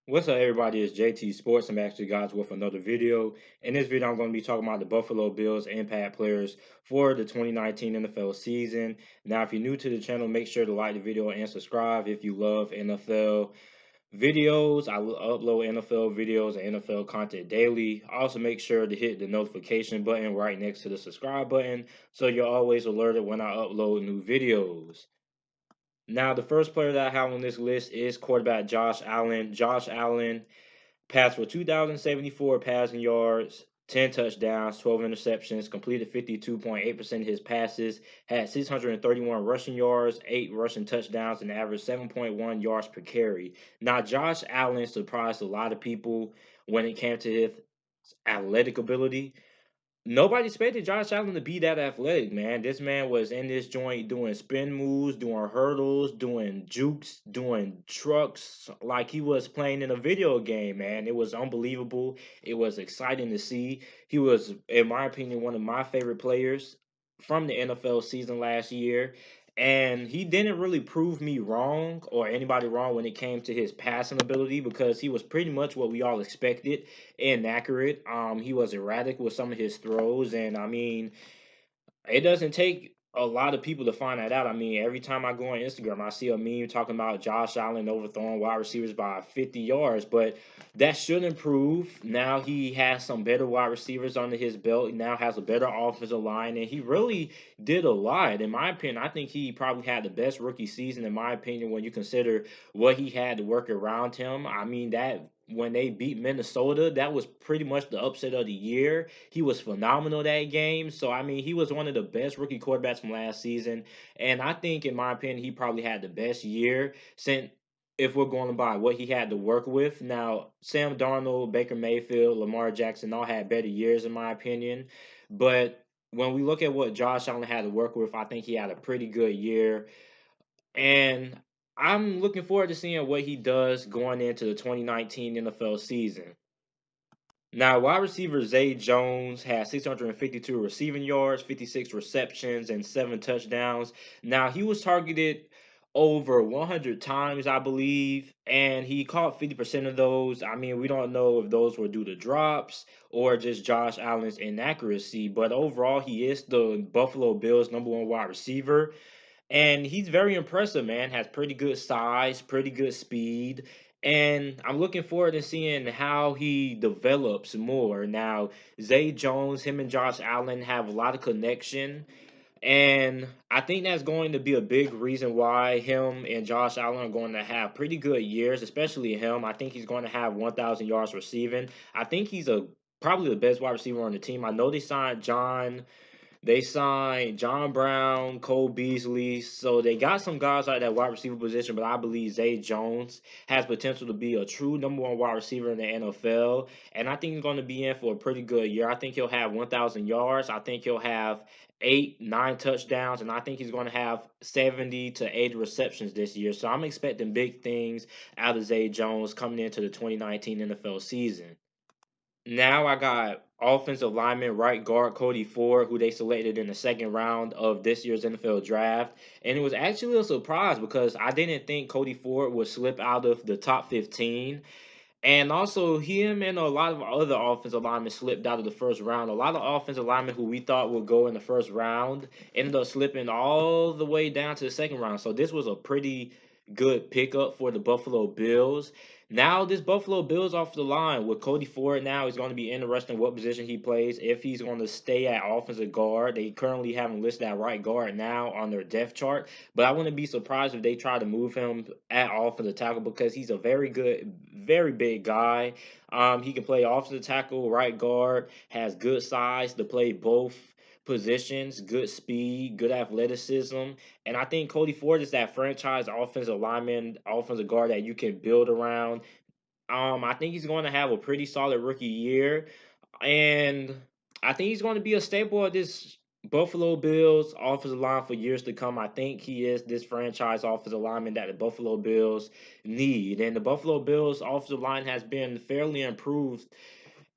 What's up, everybody? It's JT Sports. I'm actually guys with another video. In this video, I'm going to be talking about the Buffalo Bills impact players for the 2019 NFL season. Now, if you're new to the channel, make sure to like the video and subscribe if you love NFL videos. I will upload NFL videos and NFL content daily. Also, make sure to hit the notification button right next to the subscribe button so you're always alerted when I upload new videos. Now, the first player that I have on this list is quarterback Josh Allen. Josh Allen passed for 2,074 passing yards, 10 touchdowns, 12 interceptions, completed 52.8% of his passes, had 631 rushing yards, 8 rushing touchdowns, and averaged 7.1 yards per carry. Now, Josh Allen surprised a lot of people when it came to his athletic ability. Nobody expected Josh Allen to be that athletic, man. This man was in this joint doing spin moves, doing hurdles, doing jukes, doing trucks, like he was playing in a video game, man. It was unbelievable. It was exciting to see. He was, in my opinion, one of my favorite players from the NFL season last year. And he didn't really prove me wrong or anybody wrong when it came to his passing ability because he was pretty much what we all expected, inaccurate. He was erratic with some of his throws, and I mean, it doesn't take a lot of people to find that out. I mean, every time I go on Instagram, I see a meme talking about Josh Allen overthrowing wide receivers by 50 yards, but that should improve. Now he has some better wide receivers under his belt. He now has a better offensive line, and he really did a lot. In my opinion, I think he probably had the best rookie season, in my opinion, when you consider what he had to work around him. I mean, that when they beat Minnesota, that was pretty much the upset of the year. He was phenomenal that game. So I mean, he was one of the best rookie quarterbacks from last season, and I think, in my opinion, he probably had the best year since. If we're going by what he had to work with. Now, Sam Darnold, Baker Mayfield, Lamar Jackson all had better years, in my opinion. But when we look at what Josh Allen had to work with, I think he had a pretty good year. And I'm looking forward to seeing what he does going into the 2019 NFL season. Now, wide receiver Zay Jones had 652 receiving yards, 56 receptions, and 7 touchdowns. Now, he was targeted over 100 times, I believe, and he caught 50% of those. I mean, we don't know if those were due to drops or just Josh Allen's inaccuracy, but overall, he is the Buffalo Bills' #1 wide receiver. And he's very impressive, man. Has pretty good size, pretty good speed. And I'm looking forward to seeing how he develops more. Now, Zay Jones, him and Josh Allen have a lot of connection. And I think that's going to be a big reason why him and Josh Allen are going to have pretty good years, especially him. I think he's going to have 1,000 yards receiving. I think he's a probably the best wide receiver on the team. I know they signed John Brown, Cole Beasley, so they got some guys like that wide receiver position. But I believe Zay Jones has potential to be a true #1 wide receiver in the NFL, and I think he's going to be in for a pretty good year. I think he'll have 1,000 yards. I think he'll have 8, 9 touchdowns, and I think he's going to have 70 to 80 receptions this year. So I'm expecting big things out of Zay Jones coming into the 2019 NFL season. Now I got offensive lineman right guard Cody Ford, who they selected in the second round of this year's NFL draft. And it was actually a surprise because I didn't think Cody Ford would slip out of the top 15. And also, him and a lot of other offensive linemen slipped out of the first round. A lot of offensive linemen who we thought would go in the first round ended up slipping all the way down to the second round. So this was a pretty good pickup for the Buffalo Bills. Now, this Buffalo Bills off the line with Cody Ford now is going to be interesting what position he plays. If he's going to stay at offensive guard, they currently have him listed at right guard now on their depth chart. But I wouldn't be surprised if they try to move him at offensive tackle because he's a very good, very big guy. He can play offensive tackle, right guard, has good size to play both positions, good speed, good athleticism. And I think Cody Ford is that franchise offensive lineman, offensive guard that you can build around. I think he's going to have a pretty solid rookie year. And I think he's going to be a staple of this Buffalo Bills offensive line for years to come. I think he is this franchise offensive lineman that the Buffalo Bills need. And the Buffalo Bills offensive line has been fairly improved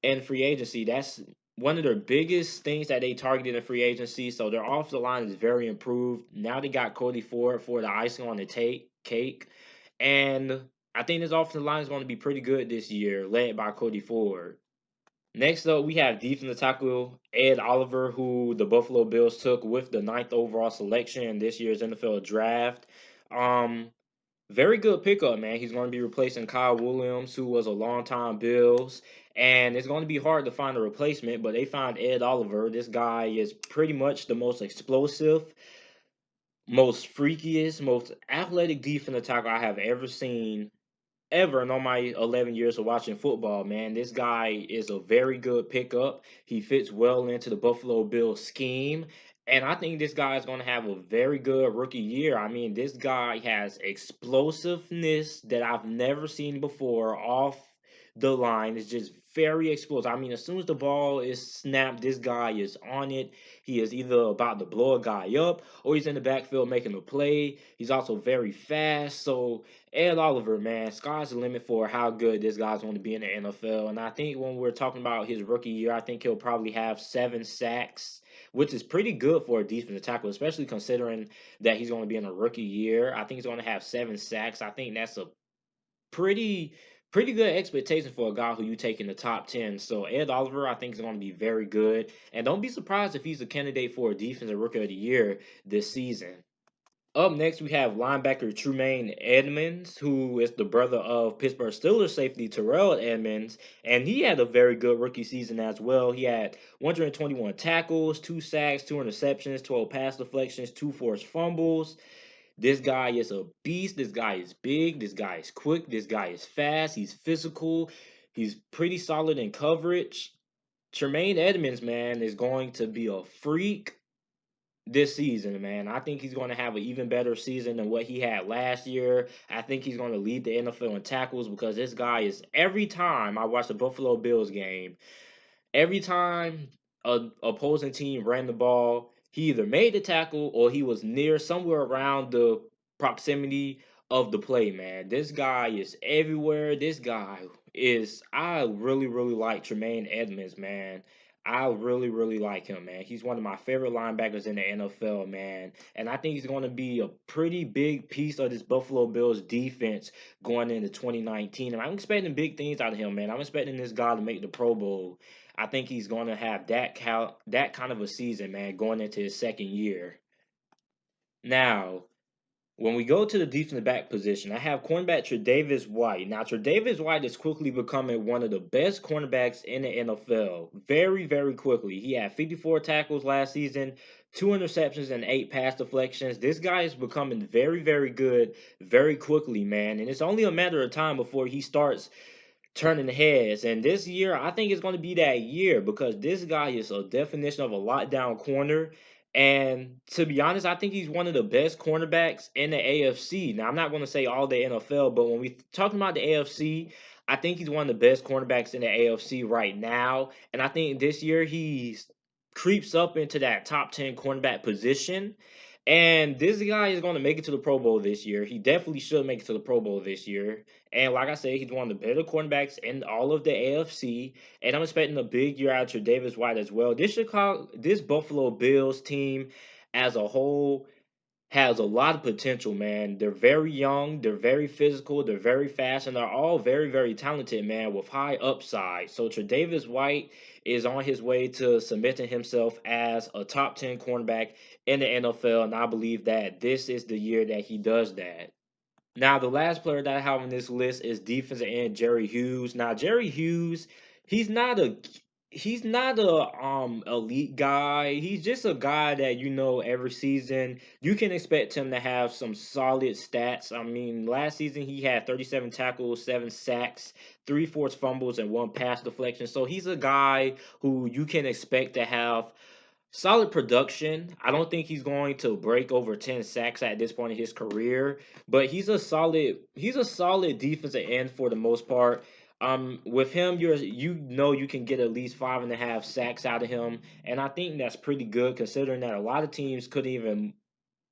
in free agency. That's one of their biggest things that they targeted in free agency. So their offensive line is very improved. Now they got Cody Ford for the icing on the cake. And I think this offensive line is going to be pretty good this year, led by Cody Ford. Next up, we have defensive tackle Ed Oliver, who the Buffalo Bills took with the 9th overall selection in this year's NFL draft. Um, Very good pickup, man. He's going to be replacing Kyle Williams, who was a longtime Bills, and it's going to be hard to find a replacement. But they found Ed Oliver. This guy is pretty much the most explosive, most freakiest, most athletic defensive tackle I have ever seen ever in all my 11 years of watching football, man. This guy is a very good pickup. He fits well into the Buffalo Bills scheme. And I think this guy is going to have a very good rookie year. I mean, this guy has explosiveness that I've never seen before off the line. It's just very explosive. I mean, as soon as the ball is snapped, this guy is on it. He is either about to blow a guy up or he's in the backfield making a play. He's also very fast. So, Ed Oliver, man, sky's the limit for how good this guy's going to be in the NFL. And I think when we're talking about his rookie year, I think he'll probably have 7 sacks, which is pretty good for a defensive tackle, especially considering that he's going to be in a rookie year. I think he's going to have 7 sacks. I think that's a pretty pretty good expectation for a guy who you take in the top 10. So Ed Oliver, I think, is going to be very good. And don't be surprised if he's a candidate for a defensive rookie of the year this season. Up next, we have linebacker Tremaine Edmunds, who is the brother of Pittsburgh Steelers safety Terrell Edmunds, and he had a very good rookie season as well. He had 121 tackles, 2 sacks, 2 interceptions, 12 pass deflections, 2 forced fumbles. This guy is a beast. This guy is big. This guy is quick. This guy is fast. He's physical. He's pretty solid in coverage. Tremaine Edmunds, man, is going to be a freak this season, man. I think he's going to have an even better season than what he had last year. I think he's going to lead the NFL in tackles because this guy is, every time I watch the Buffalo Bills game, every time a opposing team ran the ball, he either made the tackle or he was near somewhere around the proximity of the play, man. This guy is everywhere. This guy is, I really, really like Tremaine Edmunds, man. I really, really like him, man. He's one of my favorite linebackers in the NFL, man. And I think he's going to be a pretty big piece of this Buffalo Bills defense going into 2019. And I'm expecting big things out of him, man. I'm expecting this guy to make the Pro Bowl. I think he's going to have that kind of a season, man, going into his second year. Now, when we go to the defensive back position, I have cornerback Tre'Davious White. Now, Tre'Davious White is quickly becoming one of the best cornerbacks in the NFL. Very, very quickly. He had 54 tackles last season, 2 interceptions, and 8 pass deflections. This guy is becoming very, very good very quickly, man. And it's only a matter of time before he starts turning heads. And this year, I think it's going to be that year because this guy is a definition of a lockdown corner. And to be honest, I think he's one of the best cornerbacks in the AFC. Now, I'm not going to say all the NFL, but when we talking about the AFC, I think he's one of the best cornerbacks in the AFC right now. And I think this year he's creeps up into that top 10 cornerback position. And this guy is going to make it to the Pro Bowl this year. He definitely should make it to the Pro Bowl this year. And like I said, he's one of the better cornerbacks in all of the AFC. And I'm expecting a big year out of Tre'Davious White as well. This Buffalo Bills team as a whole has a lot of potential, man. They're very young, they're very physical, they're very fast, and they're all very, very talented, man, with high upside. So Tre'Davious White is on his way to cementing himself as a top 10 cornerback in the NFL, and I believe that this is the year that he does that. Now, the last player that I have on this list is defensive end Jerry Hughes. Now, Jerry Hughes, he's not a he's not a elite guy. He's just a guy that every season you can expect him to have some solid stats. I mean, last season he had 37 tackles, 7 sacks, 3 forced fumbles, and 1 pass deflection. So he's a guy who you can expect to have solid production. I don't think he's going to break over 10 sacks at this point in his career, but he's a solid defensive end for the most part. With him, you can get at least 5.5 sacks out of him, and I think that's pretty good considering that a lot of teams couldn't even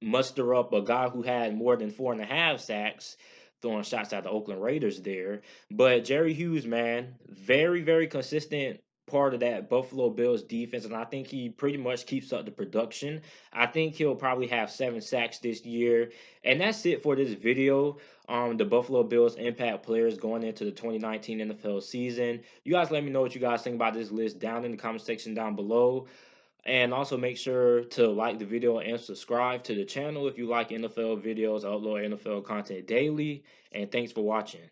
muster up a guy who had more than 4.5 sacks. Throwing shots at the Oakland Raiders there, but Jerry Hughes, man, very very consistent part of that Buffalo Bills defense, and I think he pretty much keeps up the production. I think he'll probably have 7 sacks this year. And that's it for this video. The Buffalo Bills impact players going into the 2019 NFL season. You guys let me know what you guys think about this list down in the comment section down below. And also make sure to like the video and subscribe to the channel if you like NFL videos. I upload NFL content daily. And thanks for watching.